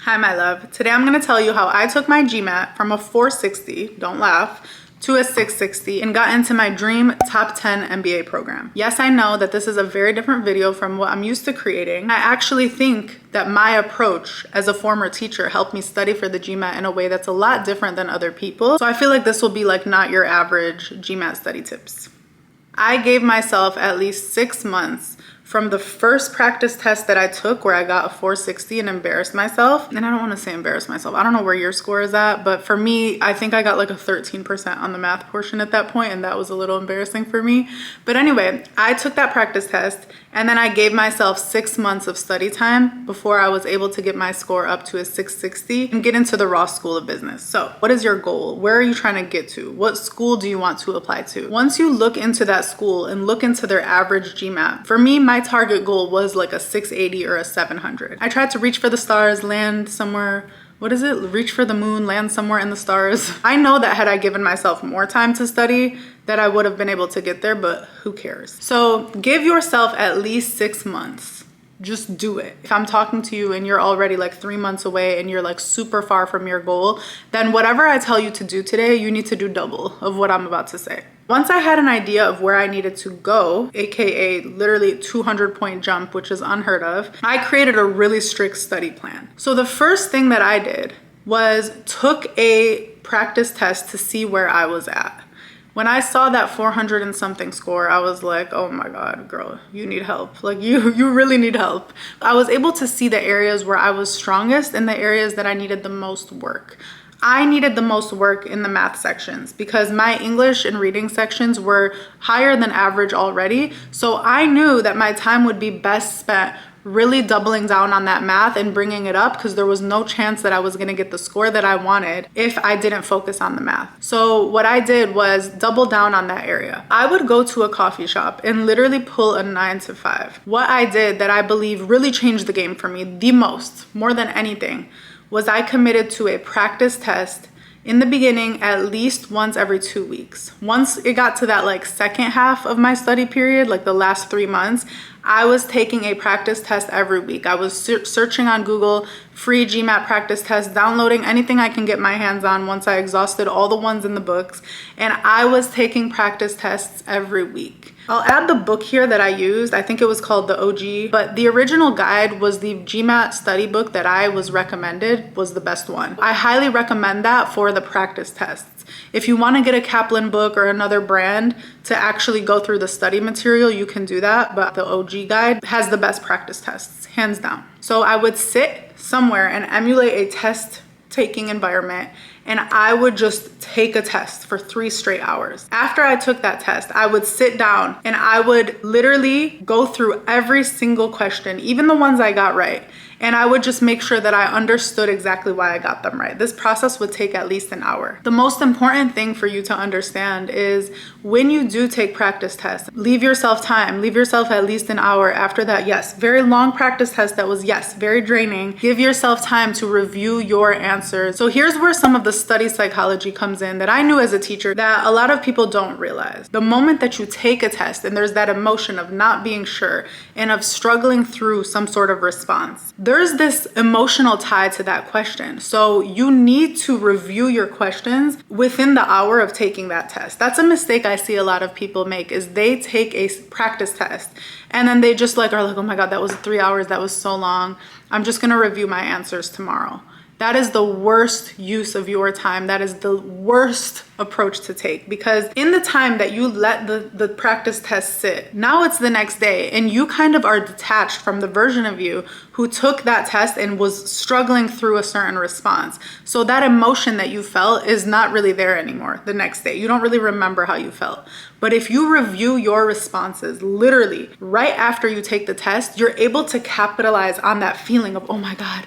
Hi, my love. Today I'm going to tell you how I took my GMAT from a 460, don't laugh, to a 660 and got into my dream top 10 MBA program. Yes, I know that this is a very different video from what I'm used to creating. I actually think that my approach as a former teacher helped me study for the GMAT in a way that's a lot different than other people. So I feel like this will be like not your average GMAT study tips. I gave myself at least 6 months from the first practice test that I took where I got a 460 and embarrassed myself. And I don't want to say embarrass myself. I don't know where your score is at, but for me, I think I got like a 13% on the math portion at that point, and that was a little embarrassing for me. But anyway, I took that practice test and then I gave myself 6 months of study time before I was able to get my score up to a 660 and get into the Ross School of Business. So what is your goal? Where are you trying to get to? What school do you want to apply to? Once you look into that school and look into their average GMAT, for me, my target goal was like a 680 or a 700. I tried to reach for the stars, land somewhere. What is it? Reach for the moon, land somewhere in the stars. I know that had I given myself more time to study, that I would have been able to get there, but who cares? So give yourself at least 6 months. Just do it. If I'm talking to you and you're already like 3 months away and you're like super far from your goal, then whatever I tell you to do today, you need to do double of what I'm about to say. Once I had an idea of where I needed to go, aka literally 200-point jump, which is unheard of, I created a really strict study plan. So the first thing that I did was took a practice test to see where I was at. When I saw that 400 and something score, I was like, oh my God, girl, you need help. Like you really need help. I was able to see the areas where I was strongest and the areas that I needed the most work. I needed the most work in the math sections because my English and reading sections were higher than average already. So I knew that my time would be best spent really doubling down on that math and bringing it up because there was no chance that I was going to get the score that I wanted if I didn't focus on the math. So what I did was double down on that area. I would go to a coffee shop and literally pull a 9 to 5. What I did that I believe really changed the game for me the most, more than anything, was I committed to a practice test in the beginning at least once every 2 weeks. Once it got to that like second half of my study period, like the last 3 months, I was taking a practice test every week. I was searching on Google, free GMAT practice tests, downloading anything I can get my hands on once I exhausted all the ones in the books. And I was taking practice tests every week. I'll add the book here that I used. I think it was called the OG, but the original guide was the GMAT study book that I was recommended was the best one. I highly recommend that for the practice tests. If you want to get a Kaplan book or another brand to actually go through the study material, you can do that, but the OG guide has the best practice tests, hands down. So I would sit somewhere and emulate a test taking environment, and I would just take a test for 3 straight hours. After I took that test, I would sit down and I would literally go through every single question, even the ones I got right. And I would just make sure that I understood exactly why I got them right. This process would take at least an hour. The most important thing for you to understand is when you do take practice tests, leave yourself time, leave yourself at least an hour after that. Yes, very long practice test that was, yes, very draining. Give yourself time to review your answers. So here's where some of the study psychology comes in that I knew as a teacher that a lot of people don't realize. The moment that you take a test and there's that emotion of not being sure and of struggling through some sort of response, there's this emotional tie to that question. So you need to review your questions within the hour of taking that test. That's a mistake I see a lot of people make is they take a practice test and then they just like are like, oh my God, that was 3 hours. That was so long. I'm just going to review my answers tomorrow. That is the worst use of your time. That is the worst approach to take because in the time that you let the practice test sit, now it's the next day and you kind of are detached from the version of you who took that test and was struggling through a certain response. So that emotion that you felt is not really there anymore the next day. You don't really remember how you felt. But if you review your responses literally right after you take the test, you're able to capitalize on that feeling of, oh my God,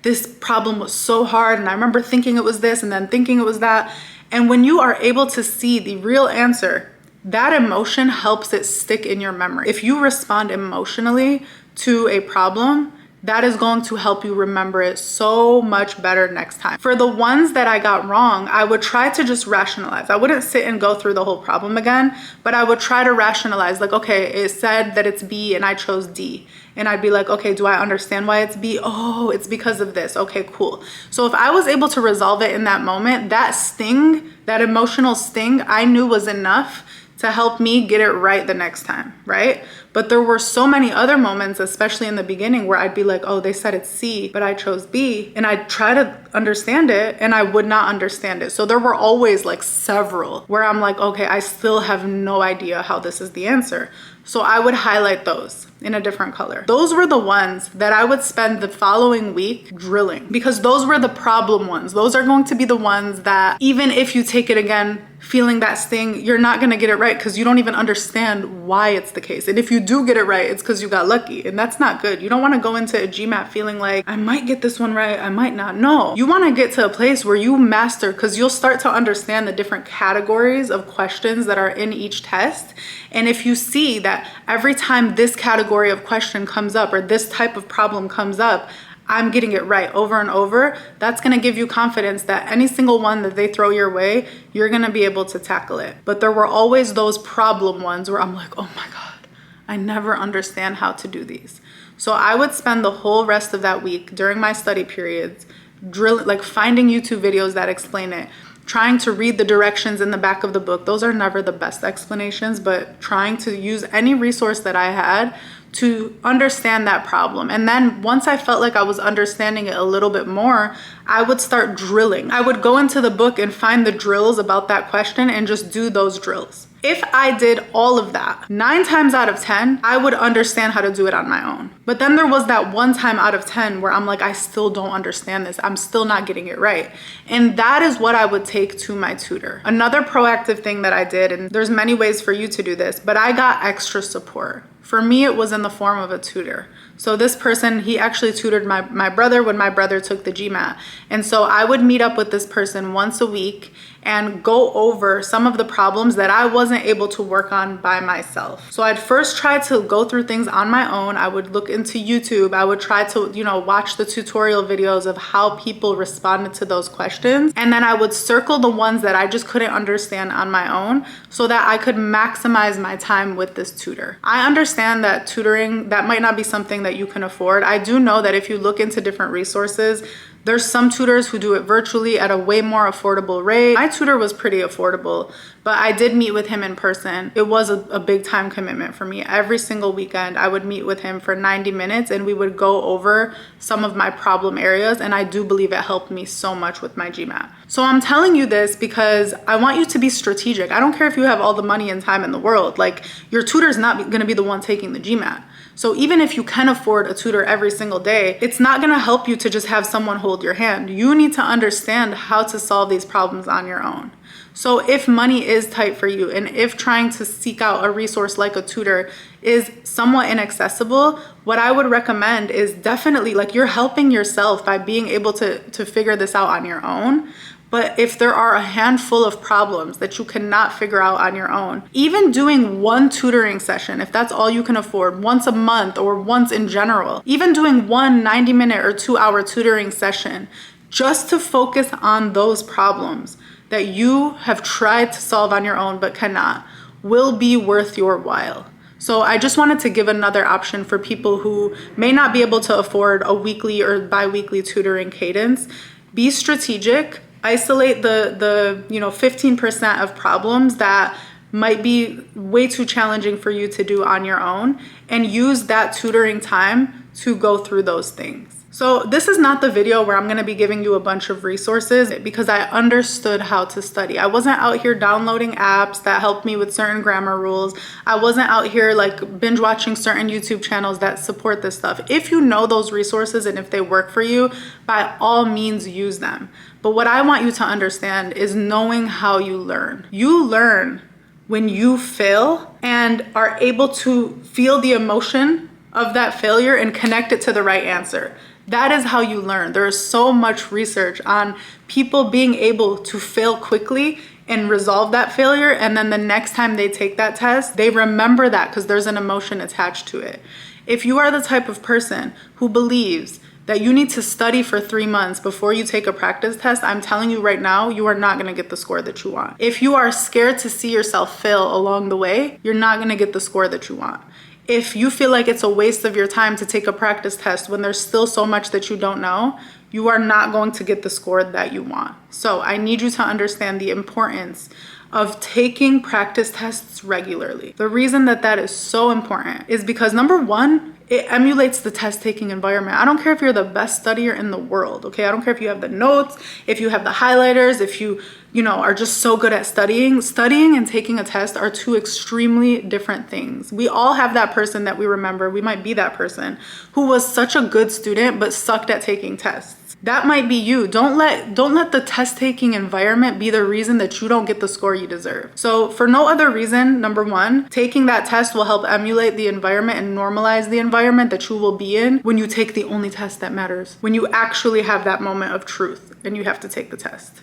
this problem was so hard and I remember thinking it was this and then thinking it was that. And when you are able to see the real answer, that emotion helps it stick in your memory. If you respond emotionally to a problem, that is going to help you remember it so much better next time. For the ones that I got wrong, I would try to just rationalize. I wouldn't sit and go through the whole problem again, but I would try to rationalize, like, okay, it said that it's B and I chose D. And I'd be like, okay, do I understand why it's B? Oh, it's because of this. Okay, cool. So if I was able to resolve it in that moment, that sting, that emotional sting, I knew was enough to help me get it right the next time, right? But there were so many other moments, especially in the beginning, where I'd be like, oh, they said it's C, but I chose B. And I'd try to understand it and I would not understand it. So there were always like several where I'm like, okay, I still have no idea how this is the answer. So I would highlight those in a different color. Those were the ones that I would spend the following week drilling, because those were the problem ones. Those are going to be the ones that even if you take it again, feeling that sting, you're not gonna get it right because you don't even understand why it's the case. And if you do get it right, it's because you got lucky, and that's not good. You don't wanna go into a GMAT feeling like, I might get this one right, I might not. No, you wanna get to a place where you master, because you'll start to understand the different categories of questions that are in each test. And if you see that every time this category of question comes up or this type of problem comes up, I'm getting it right over and over, that's gonna give you confidence that any single one that they throw your way, you're gonna be able to tackle it. But there were always those problem ones where I'm like, oh my God, I never understand how to do these. So I would spend the whole rest of that week during my study periods drilling, like finding YouTube videos that explain it, trying to read the directions in the back of the book. Those are never the best explanations, but trying to use any resource that I had to understand that problem. And then once I felt like I was understanding it a little bit more, I would start drilling. I would go into the book and find the drills about that question and just do those drills. If I did all of that, 9 times out of 10, I would understand how to do it on my own. But then there was that 1 time out of 10 where I'm like, I still don't understand this. I'm still not getting it right. And that is what I would take to my tutor. Another proactive thing that I did, and there's many ways for you to do this, but I got extra support. For me, it was in the form of a tutor. So this person, he actually tutored my brother when my brother took the GMAT. And so I would meet up with this person once a week and go over some of the problems that I wasn't able to work on by myself. So I'd first try to go through things on my own. I would look into YouTube. I would try to, watch the tutorial videos of how people responded to those questions. And then I would circle the ones that I just couldn't understand on my own so that I could maximize my time with this tutor. I understand that tutoring, that might not be something that you can afford. I do know that if you look into different resources, there's some tutors who do it virtually at a way more affordable rate. My tutor was pretty affordable, but I did meet with him in person. It was a big time commitment for me. Every single weekend, I would meet with him for 90 minutes and we would go over some of my problem areas. And I do believe it helped me so much with my GMAT. So I'm telling you this because I want you to be strategic. I don't care if you have all the money and time in the world. Like, your tutor's not gonna be the one taking the GMAT. So even if you can afford a tutor every single day, it's not gonna help you to just have someone hold your hand. You need to understand how to solve these problems on your own. So if money is tight for you, and if trying to seek out a resource like a tutor is somewhat inaccessible, what I would recommend is definitely, like, you're helping yourself by being able to figure this out on your own. But if there are a handful of problems that you cannot figure out on your own, even doing one tutoring session, if that's all you can afford, once a month or once in general, even doing one 90-minute or 2-hour tutoring session, just to focus on those problems that you have tried to solve on your own but cannot, will be worth your while. So I just wanted to give another option for people who may not be able to afford a weekly or bi-weekly tutoring cadence. Be strategic. Isolate the 15% of problems that might be way too challenging for you to do on your own, and use that tutoring time to go through those things. So this is not the video where I'm gonna be giving you a bunch of resources, because I understood how to study. I wasn't out here downloading apps that helped me with certain grammar rules. I wasn't out here like binge watching certain YouTube channels that support this stuff. If you know those resources and if they work for you, by all means use them. But what I want you to understand is knowing how you learn. You learn when you fail and are able to feel the emotion of that failure and connect it to the right answer. That is how you learn. There is so much research on people being able to fail quickly and resolve that failure, and then the next time they take that test, they remember that because there's an emotion attached to it. If you are the type of person who believes that you need to study for 3 months before you take a practice test, I'm telling you right now, you are not gonna get the score that you want. If you are scared to see yourself fail along the way, you're not gonna get the score that you want. If you feel like it's a waste of your time to take a practice test when there's still so much that you don't know, you are not going to get the score that you want. So I need you to understand the importance of taking practice tests regularly. The reason that that is so important is because number one, it emulates the test taking environment. I don't care if you're the best studier in the world, okay? I don't care if you have the notes, if you have the highlighters, if you are just so good at studying. Studying and taking a test are two extremely different things. We all have that person that we remember. We might be that person who was such a good student but sucked at taking tests. That might be you. Don't let the test taking environment be the reason that you don't get the score you deserve. So for no other reason, number one, taking that test will help emulate the environment and normalize the environment that you will be in when you take the only test that matters, when you actually have that moment of truth and you have to take the test.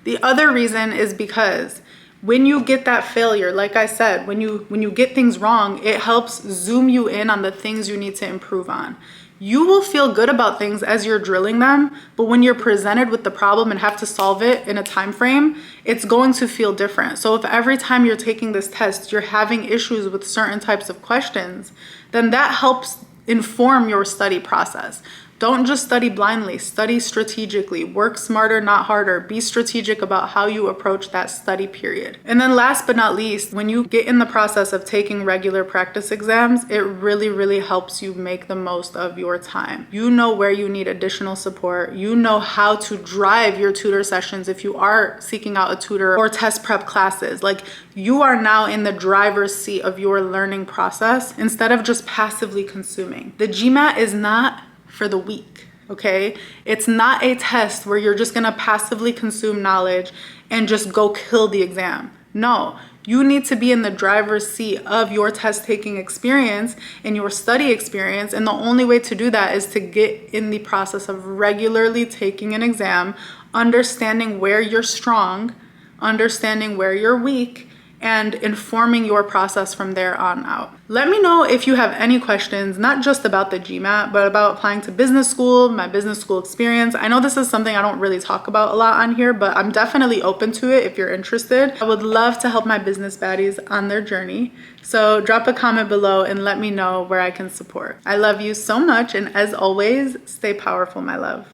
The other reason is because when you get that failure, like I said, when you get things wrong, it helps zoom you in on the things you need to improve on. You will feel good about things as you're drilling them, but when you're presented with the problem and have to solve it in a time frame, it's going to feel different. So if every time you're taking this test, you're having issues with certain types of questions, then that helps inform your study process. Don't just study blindly, study strategically, work smarter, not harder. Be strategic about how you approach that study period. And then last but not least, when you get in the process of taking regular practice exams, it really, really helps you make the most of your time. You know where you need additional support. You know how to drive your tutor sessions if you are seeking out a tutor or test prep classes. Like, you are now in the driver's seat of your learning process instead of just passively consuming. The GMAT is not for the weak, okay? It's not a test where you're just gonna passively consume knowledge and just go kill the exam. No, you need to be in the driver's seat of your test taking experience and your study experience. And the only way to do that is to get in the process of regularly taking an exam, understanding where you're strong, understanding where you're weak, and informing your process from there on out. Let me know if you have any questions, not just about the GMAT, but about applying to business school, my business school experience. I know this is something I don't really talk about a lot on here, but I'm definitely open to it if you're interested. I would love to help my business baddies on their journey. So drop a comment below and let me know where I can support. I love you so much, and as always, stay powerful, my love.